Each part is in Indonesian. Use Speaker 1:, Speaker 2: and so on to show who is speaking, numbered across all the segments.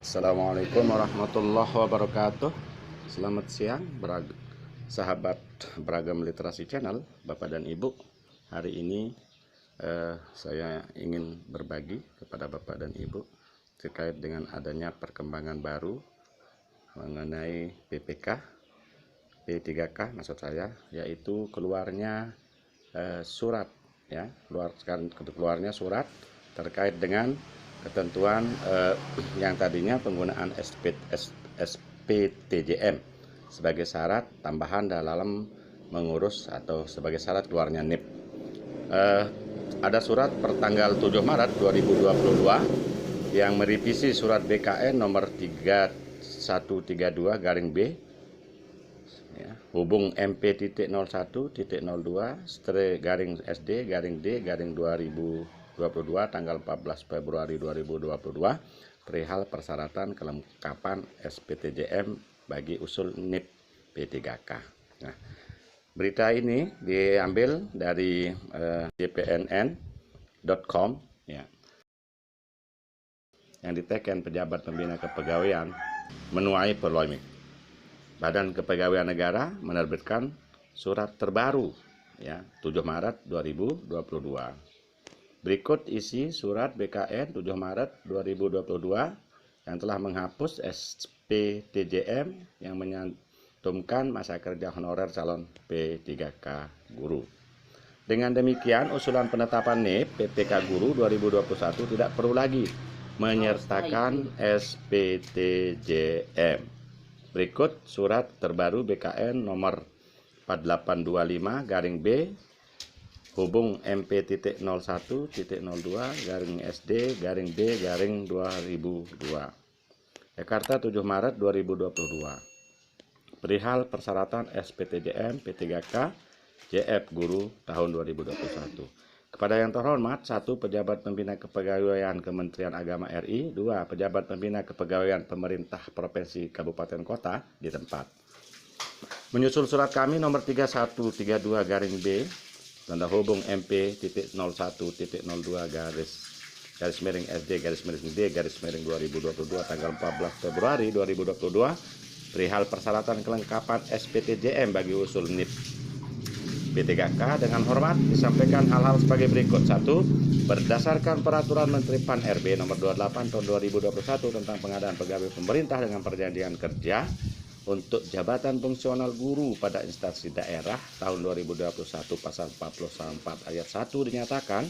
Speaker 1: Assalamualaikum warahmatullahi wabarakatuh. Selamat siang, sahabat Beragam Literasi Channel, Bapak dan Ibu. Hari ini saya ingin berbagi kepada Bapak dan Ibu terkait dengan adanya perkembangan baru mengenai PPK, P3K maksud saya, yaitu keluarnya surat, ya, keluarnya surat terkait dengan ketentuan yang tadinya penggunaan SPTJM sebagai syarat tambahan dalam mengurus atau sebagai syarat keluarnya NIP. Ada surat pertanggal 7 Maret 2022 yang merevisi surat BKN nomor 3132 garing B, ya, hubung MP.02/SD-SD-D-2022 tanggal 14 Februari 2022 perihal persyaratan kelengkapan SPTJM bagi usul NIP P3K. Nah, berita ini diambil dari jpnn.com, ya, yang diteken pejabat pembina kepegawaian menuai polemik. Badan Kepegawaian Negara menerbitkan surat terbaru, ya, 7 Maret 2022. Berikut isi surat BKN 7 Maret 2022 yang telah menghapus SPTJM yang menyantumkan masa kerja honorer calon P3K guru. Dengan demikian, usulan penetapan NIP PPK guru 2021 tidak perlu lagi menyertakan SPTJM. Berikut surat terbaru BKN nomor 4825 garing B hubung MP.01.02/SD-D-2002 Jakarta 7 Maret 2022 perihal persyaratan SPTJM P3K JF Guru tahun 2021. Kepada yang terhormat, 1. Pejabat Pembina Kepegawaian Kementerian Agama RI, 2. Pejabat Pembina Kepegawaian Pemerintah Provinsi Kabupaten Kota di tempat. Menyusul surat kami nomor 3132 garing B tanda hubung MP.02/SD-D-2022 tanggal 14 Februari 2022 perihal persyaratan kelengkapan SPTJM bagi usul NIP P3K dengan hormat disampaikan hal-hal sebagai berikut. 1. Berdasarkan peraturan Menteri PAN RB nomor 28 tahun 2021 tentang pengadaan pegawai pemerintah dengan perjanjian kerja untuk jabatan fungsional guru pada instansi daerah tahun 2021 pasal 44 ayat 1 dinyatakan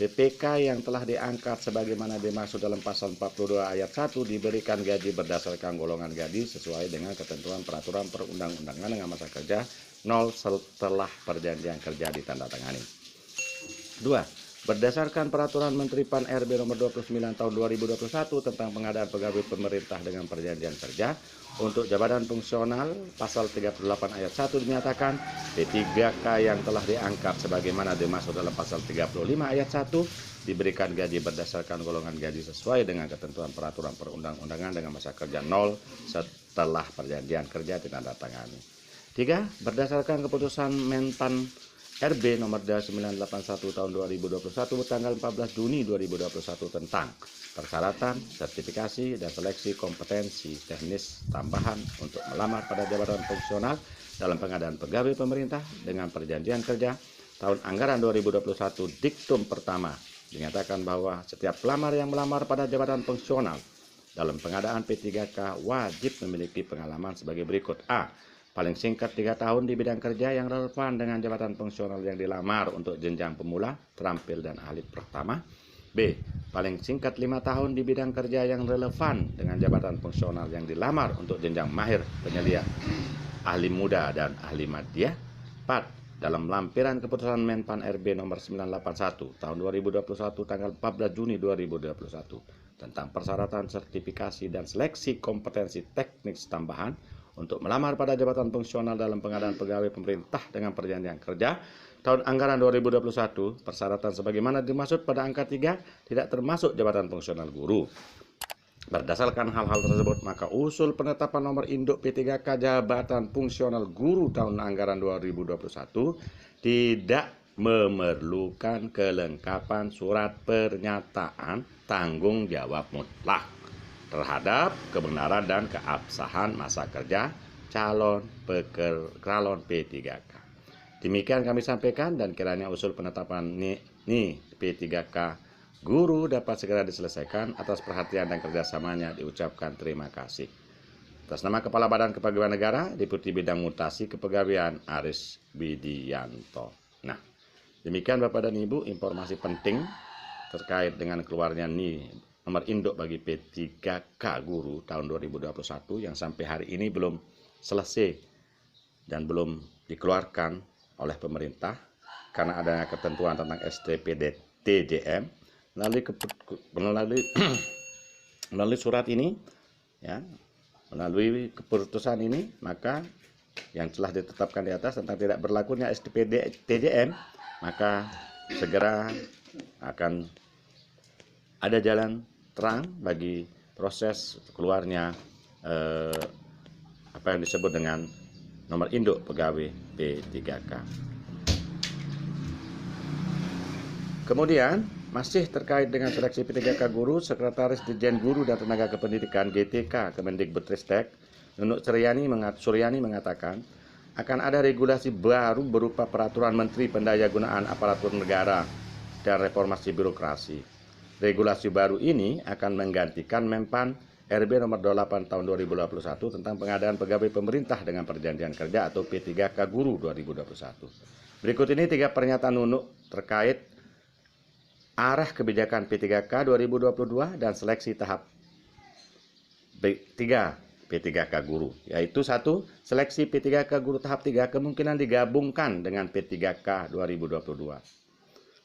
Speaker 1: PPK yang telah diangkat sebagaimana dimaksud dalam pasal 42 ayat 1 diberikan gaji berdasarkan golongan gaji sesuai dengan ketentuan peraturan perundang-undangan dengan masa kerja 0 setelah perjanjian kerja ditandatangani. 2. Berdasarkan peraturan Menteri PAN RB nomor 29 tahun 2021 tentang pengadaan pegawai pemerintah dengan perjanjian kerja untuk jabatan fungsional pasal 38 ayat 1 dinyatakan P3K yang telah diangkat sebagaimana dimaksud dalam pasal 35 ayat 1 diberikan gaji berdasarkan golongan gaji sesuai dengan ketentuan peraturan perundang-undangan dengan masa kerja 0 setelah perjanjian kerja ditandatangani. 3. Berdasarkan keputusan Menpan RB nomor 981 tahun 2021 tanggal 14 Juni 2021 tentang persyaratan, sertifikasi, dan seleksi kompetensi teknis tambahan untuk melamar pada jabatan fungsional dalam pengadaan pegawai pemerintah dengan perjanjian kerja tahun anggaran 2021 diktum pertama dinyatakan bahwa setiap pelamar yang melamar pada jabatan fungsional dalam pengadaan P3K wajib memiliki pengalaman sebagai berikut. A. Paling singkat 3 tahun di bidang kerja yang relevan dengan jabatan fungsional yang dilamar untuk jenjang pemula, terampil, dan ahli pertama. B. Paling singkat 5 tahun di bidang kerja yang relevan dengan jabatan fungsional yang dilamar untuk jenjang mahir, penyelia, ahli muda, dan ahli madya. 4. Dalam lampiran keputusan Menpan RB nomor 981 tahun 2021 tanggal 14 Juni 2021 tentang persyaratan sertifikasi dan seleksi kompetensi teknis tambahan untuk melamar pada jabatan fungsional dalam pengadaan pegawai pemerintah dengan perjanjian kerja tahun anggaran 2021, persyaratan sebagaimana dimaksud pada angka 3 tidak termasuk jabatan fungsional guru. Berdasarkan hal-hal tersebut, maka usul penetapan nomor induk P3K jabatan fungsional guru tahun anggaran 2021 tidak memerlukan kelengkapan surat pernyataan tanggung jawab mutlak. terhadap kebenaran dan keabsahan masa kerja calon P3K. Demikian kami sampaikan, dan kiranya usul penetapan P3K guru dapat segera diselesaikan. Atas perhatian dan kerjasamanya diucapkan terima kasih. Atas nama Kepala Badan Kepegawaian Negara, Deputi Bidang Mutasi Kepegawaian Aris Widianto. Nah, demikian Bapak dan Ibu informasi penting terkait dengan keluarnya nomor induk bagi P3K guru tahun 2021 yang sampai hari ini belum selesai dan belum dikeluarkan oleh pemerintah karena adanya ketentuan tentang STPD-TJM. Melalui surat ini, ya, melalui keputusan ini, maka yang telah ditetapkan di atas tentang tidak berlakunya STPD-TJM, maka segera akan ada jalan terang bagi proses keluarnya apa yang disebut dengan nomor induk pegawai P3K. Kemudian masih terkait dengan seleksi P3K guru, Sekretaris Dirjen Guru dan Tenaga Kependidikan GTK Kemendikbudristek Nunuk Suryani mengatakan akan ada regulasi baru berupa Peraturan Menteri Pendayagunaan Aparatur Negara dan Reformasi Birokrasi. Regulasi baru ini akan menggantikan Menpan RB nomor 28 tahun 2021 tentang pengadaan pegawai pemerintah dengan perjanjian kerja atau P3K guru 2021. Berikut ini 3 pernyataan Nunuk terkait arah kebijakan P3K 2022 dan seleksi tahap 3 P3K guru, yaitu 1. Seleksi P3K guru tahap 3 kemungkinan digabungkan dengan P3K 2022.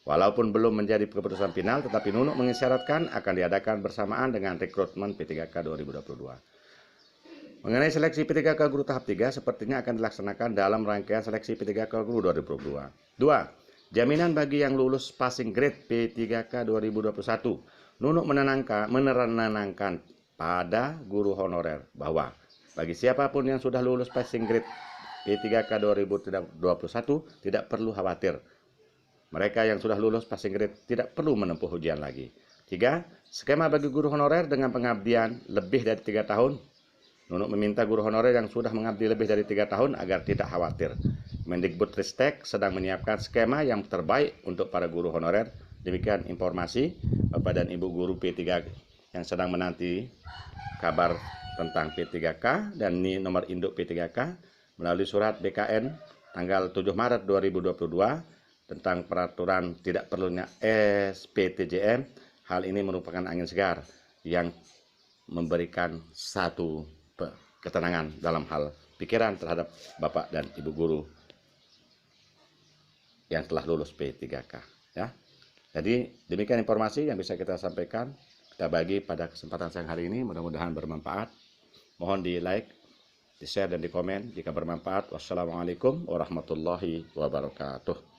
Speaker 1: Walaupun belum menjadi keputusan final, tetapi Nunuk mengisyaratkan akan diadakan bersamaan dengan rekrutmen P3K 2022. Mengenai seleksi P3K guru tahap 3, sepertinya akan dilaksanakan dalam rangkaian seleksi P3K guru 2022. 2. Jaminan bagi yang lulus passing grade P3K 2021. Nunuk menenangkan pada guru honorer bahwa bagi siapapun yang sudah lulus passing grade P3K 2021 tidak perlu khawatir. Mereka yang sudah lulus passing grade tidak perlu menempuh ujian lagi. 3. Skema bagi guru honorer dengan pengabdian lebih dari 3 tahun. Nunuk meminta guru honorer yang sudah mengabdi lebih dari 3 tahun agar tidak khawatir. Mendikbudristek sedang menyiapkan skema yang terbaik untuk para guru honorer. Demikian informasi Bapak dan Ibu guru P3 yang sedang menanti kabar tentang P3K dan nomor induk P3K melalui surat BKN tanggal 7 Maret 2022 tentang peraturan tidak perlunya SPTJM. Hal ini merupakan angin segar yang memberikan satu ketenangan dalam hal pikiran terhadap Bapak dan Ibu guru yang telah lulus P3K. Ya. Jadi demikian informasi yang bisa kita sampaikan, kita bagi pada kesempatan siang hari ini. Mudah-mudahan bermanfaat. Mohon di like, di share dan di komen jika bermanfaat. Wassalamualaikum warahmatullahi wabarakatuh.